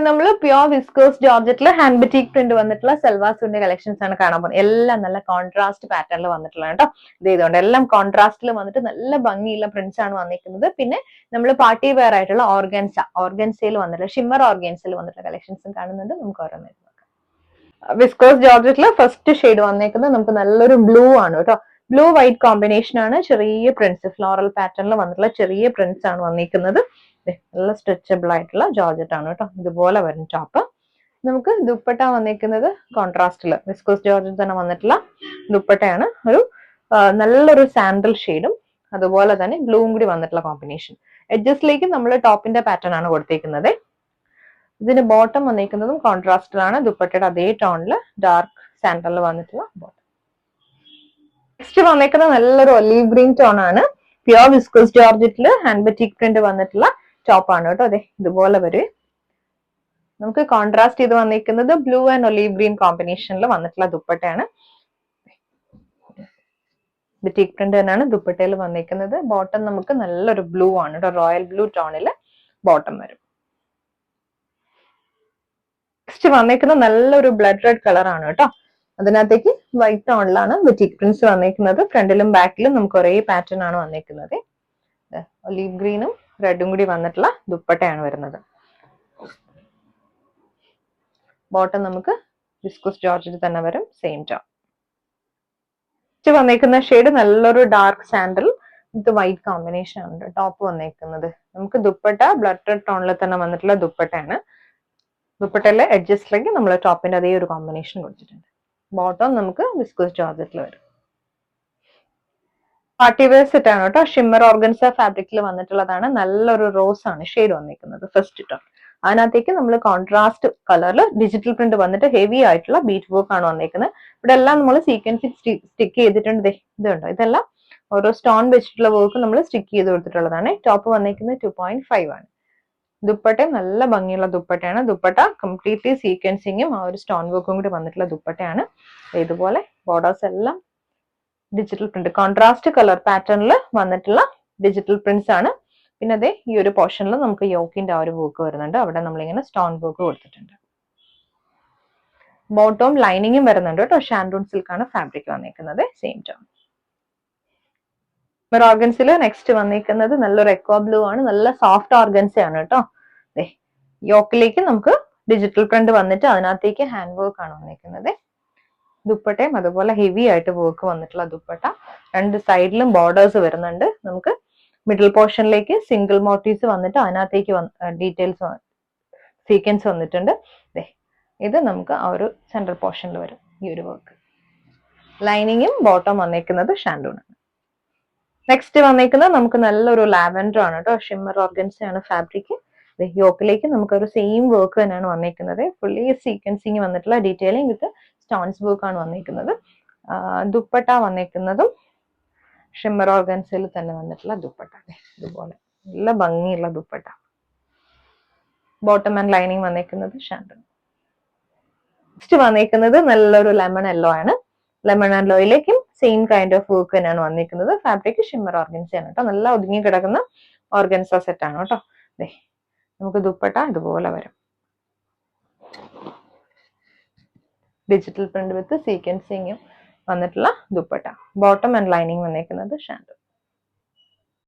നമ്മൾ pure viscose ജോർജറ്റില് hand batik print വന്നിട്ടുള്ള സൽവാർ സൂട്ടിന്റെ കളക്ഷൻസ് ആണ് കാണാൻ പോകുന്നത്. എല്ലാം നല്ല കോൺട്രാസ്റ്റ് പാറ്റേണിൽ വന്നിട്ടുള്ള കേട്ടോ. ഇത് ചെയ്തുകൊണ്ട് എല്ലാം കോൺട്രാസ്റ്റിൽ വന്നിട്ട് നല്ല ഭംഗിയുള്ള പ്രിന്റ്സ് ആണ് വന്നിരിക്കുന്നത്. പിന്നെ നമ്മൾ പാർട്ടി വെയർ ആയിട്ടുള്ള ഓർഗൻസയിൽ വന്നിട്ടുള്ള ഷിമ്മർ ഓർഗൻസയിൽ വന്നിട്ടുള്ള കളക്ഷൻസും കാണുന്നുണ്ട്. നമുക്ക് ഓരോന്ന് നോക്കാം. വിസ്കോസ് ജോർജറ്റില് ഫസ്റ്റ് ഷെയ്ഡ് വന്നേക്കുന്നത് നമുക്ക് നല്ലൊരു ബ്ലൂ ആണ് കേട്ടോ. ബ്ലൂ വൈറ്റ് കോമ്പിനേഷൻ ആണ്. ചെറിയ പ്രിന്റ്സ് ഫ്ലോറൽ പാറ്റേണിൽ വന്നിട്ടുള്ള ചെറിയ പ്രിന്റ്സ് ആണ് വന്നിരിക്കുന്നത്. നല്ല സ്ട്രെച്ചബിൾ ആയിട്ടുള്ള ജോർജറ്റ് ആണ് കേട്ടോ. ഇതുപോലെ വരും ടോപ്പ്. നമുക്ക് ദുപ്പട്ട വന്നിരിക്കുന്നത് കോൺട്രാസ്റ്റില് വിസ്കോസ് ജോർജറ്റ് തന്നെ വന്നിട്ടുള്ള ദുപ്പട്ടയാണ്. ഒരു നല്ലൊരു സാൻഡൽ ഷെയ്ഡും അതുപോലെ തന്നെ ബ്ലൂവും കൂടി വന്നിട്ടുള്ള കോമ്പിനേഷൻ. എഡ്ജസിലേക്ക് നമ്മൾ ടോപ്പിന്റെ പാറ്റേൺ ആണ് കൊടുത്തേക്കുന്നത്. ഇതിന് ബോട്ടം വന്നിരിക്കുന്നതും കോൺട്രാസ്റ്റിലാണ്. ദുപ്പട്ടയുടെ അതേ ടോണില് ഡാർക്ക് സാൻഡലിൽ വന്നിട്ടുള്ള ബോട്ടം. നെക്സ്റ്റ് വന്നിരിക്കുന്നത് നല്ലൊരു ഒലീവ് ഗ്രീൻ ടോൺ ആണ്. പ്യോർ വിസ്കോസ് ജോർജറ്റില് ഹാൻഡ് ബറ്റിക് പ്രിന്റ് വന്നിട്ടുള്ള ടോപ്പ് ആണ് കേട്ടോ. അതെ ഇതുപോലെ വരും. നമുക്ക് കോൺട്രാസ്റ്റ് ചെയ്ത് വന്നിരിക്കുന്നത് ബ്ലൂ ആൻഡ് ഒലീവ് ഗ്രീൻ കോമ്പിനേഷനിൽ വന്നിട്ടുള്ള ദുപ്പട്ടയാണ്. ബറ്റിക് പ്രിന്റ് തന്നെയാണ് ദുപ്പട്ടയിൽ വന്നിരിക്കുന്നത്. ബോട്ടം നമുക്ക് നല്ലൊരു ബ്ലൂ ആണ് കേട്ടോ. റോയൽ ബ്ലൂ ടോണില് ബോട്ടം വരും. നെക്സ്റ്റ് വന്നിരിക്കുന്നത് നല്ലൊരു ബ്ലഡ് റെഡ് കളർ ആണ് കേട്ടോ. അതിനകത്തേക്ക് വൈറ്റ് ടോണിലാണ് ബറ്റിക് പ്രിന്റ്സ് വന്നിരിക്കുന്നത്. ഫ്രണ്ടിലും ബാക്കിലും നമുക്ക് ഒരേ പാറ്റേൺ ആണ് വന്നിരിക്കുന്നത്. ഒലീവ് ഗ്രീനും റെഡും കൂടി വന്നിട്ടുള്ള ദുപ്പട്ടയാണ് വരുന്നത്. ബോട്ടം നമുക്ക് വിസ്കോസ് ജോർജറ്റ് തന്നെ വരും. Same tone. വന്നേക്കുന്ന ഷെയ്ഡ് നല്ലൊരു ഡാർക്ക് സാൻഡൽ വിത്ത് വൈറ്റ് കോമ്പിനേഷൻ ഉണ്ട് ടോപ്പ് വന്നേക്കുന്നത്. നമുക്ക് ദുപ്പട്ട ബ്ലഡ് റെഡ് ടോണിൽ തന്നെ വന്നിട്ടുള്ള ദുപ്പട്ടയാണ്. ദുപ്പട്ടയിലെ എഡ്ജസ്റ്റിലേക്ക് നമ്മൾ ടോപ്പിന്റെ അതേ ഒരു കോമ്പിനേഷൻ കൊടുത്തിട്ടുണ്ട്. ബോട്ടം നമുക്ക് വിസ്കോസ് ജോർജറ്റിൽ വരും. പാർട്ടി വെയർ സെറ്റ് ആണ് കേട്ടോ. ഷിമ്മർ ഓർഗൻസ ഫാബ്രിക്കിൽ വന്നിട്ടുള്ളതാണ്. നല്ലൊരു റോസ് ആണ് ഷെയ്ഡ് വന്നിരിക്കുന്നത് ഫസ്റ്റ് ടോൺ. അതിനകത്തേക്ക് നമ്മൾ കോൺട്രാസ്റ്റ് കളറിൽ ഡിജിറ്റൽ പ്രിന്റ് വന്നിട്ട് ഹെവി ആയിട്ടുള്ള ബീറ്റ് വർക്ക് ആണ് വന്നിരിക്കുന്നത്. ഇവിടെ എല്ലാം നമ്മൾ സീക്വൻസിൽ സ്റ്റിക്ക് ചെയ്തിട്ടുണ്ട്. ഇതുണ്ടോ, ഇതെല്ലാം ഓരോ സ്റ്റോൺ വെച്ചിട്ടുള്ള വർക്ക് നമ്മൾ സ്റ്റിക്ക് ചെയ്ത് കൊടുത്തിട്ടുള്ളതാണ്. ടോപ്പ് വന്നിരിക്കുന്നത് 2.5 ആണ്. ദുപ്പട്ടയും നല്ല ഭംഗിയുള്ള ദുപ്പട്ടയാണ്. ദുപ്പട്ട കംപ്ലീറ്റ്ലി സീക്വൻസിങ്ങും ആ ഒരു സ്റ്റോൺ വർക്കും കൂടി വന്നിട്ടുള്ള ദുപ്പട്ടയാണ്. ഇതുപോലെ ബോർഡേഴ്സ് എല്ലാം ഡിജിറ്റൽ പ്രിന്റ് കോൺട്രാസ്റ്റ് കളർ പാറ്റേണിൽ വന്നിട്ടുള്ള ഡിജിറ്റൽ പ്രിന്റ്സ് ആണ്. പിന്നെ അതേ ഈ ഒരു പോർഷനിൽ നമുക്ക് യോക്കിന്റെ ആ ഒരു വർക്ക് വരുന്നുണ്ട്. അവിടെ നമ്മളിങ്ങനെ സ്റ്റോൺ വർക്ക് കൊടുത്തിട്ടുണ്ട്. ബോട്ടവും ലൈനിങ്ങും വരുന്നുണ്ട് കേട്ടോ. ഷാൻഡൂൺ സിൽക്കാണ് ഫാബ്രിക് വന്നിരിക്കുന്നത്. Same tone. ഓർഗൻസിൽ നെക്സ്റ്റ് വന്നിരിക്കുന്നത് നല്ലൊരു എക്വാ ബ്ലൂ ആണ്. നല്ല സോഫ്റ്റ് ഓർഗൻസ ആണ് കേട്ടോ. യോക്കിലേക്ക് നമുക്ക് ഡിജിറ്റൽ പ്രിന്റ് വന്നിട്ട് അതിനകത്തേക്ക് ഹാൻഡ് വർക്ക് ആണ് വന്നിരിക്കുന്നത്. ദുപ്പട്ടയും അതുപോലെ ഹെവി ആയിട്ട് വർക്ക് വന്നിട്ടുള്ള ദുപ്പട്ട. രണ്ട് സൈഡിലും ബോർഡേഴ്സ് വരുന്നുണ്ട്. നമുക്ക് മിഡിൽ പോർഷനിലേക്ക് സിംഗിൾ മോട്ടീവ്സ് വന്നിട്ട് അതിനകത്തേക്ക് ഡീറ്റെയിൽസ് സീക്വൻസ് വന്നിട്ടുണ്ട്. ഇത് നമുക്ക് ആ ഒരു സെൻട്രൽ പോർഷനിൽ വരും ഈ ഒരു വർക്ക്. ലൈനിങ്ങും ബോട്ടം വന്നിരിക്കുന്നത് ഷാൻഡൂൺ ആണ്. നെക്സ്റ്റ് വന്നിരിക്കുന്നത് നമുക്ക് നല്ലൊരു ലാവൻഡർ ആണ് കേട്ടോ. ഷിമ്മർ ഓർഗൻസ ആണ് ഫാബ്രിക്. യോക്കിലേക്ക് നമുക്കൊരു സെയിം വർക്ക് തന്നെയാണ് വന്നിരിക്കുന്നത്. ഫുള്ളി സീക്വൻസിങ് വന്നിട്ടുള്ള ഡീറ്റെയിലിംഗ് വിത്ത് സ്റ്റോൺസ് വർക്ക് ആണ് വന്നിരിക്കുന്നത്. ദുപ്പട്ട വന്നിരിക്കുന്നതും ഷിമ്മർ ഓർഗൻസയിൽ തന്നെ വന്നിട്ടുള്ള ദുപ്പട്ട. ഇതുപോലെ നല്ല ഭംഗിയുള്ള ദുപ്പട്ട. ബോട്ടം ആൻഡ് ലൈനിങ് വന്നിരിക്കുന്നത് ഷാൻഡൂൺ. നെക്സ്റ്റ് വന്നിരിക്കുന്നത് നല്ലൊരു ലെമൺ യെല്ലോ ആണ്. ലെമൺ യെല്ലോയിലേക്കും സെയിം കൈൻഡ് ഓഫ് വർക്ക് തന്നെയാണ് വന്നിരിക്കുന്നത്. ഫാബ്രിക് ഷിമ്മർ ഓർഗൻസ ആണ് കേട്ടോ. നല്ല ഒതുങ്ങി കിടക്കുന്ന ഓർഗൻസ സെറ്റ് ആണ് കേട്ടോ. നമുക്ക് ദുപ്പട്ട ഇതുപോലെ വരും. ഡിജിറ്റൽ പ്രിന്റ് വിത്ത് സീക്വൻസിങ്ങും വന്നിട്ടുള്ള ദുപ്പട്ട. ബോട്ടം ആൻഡ് ലൈനിങ് വന്നിരിക്കുന്നത് ഷാൻഡൂൺ.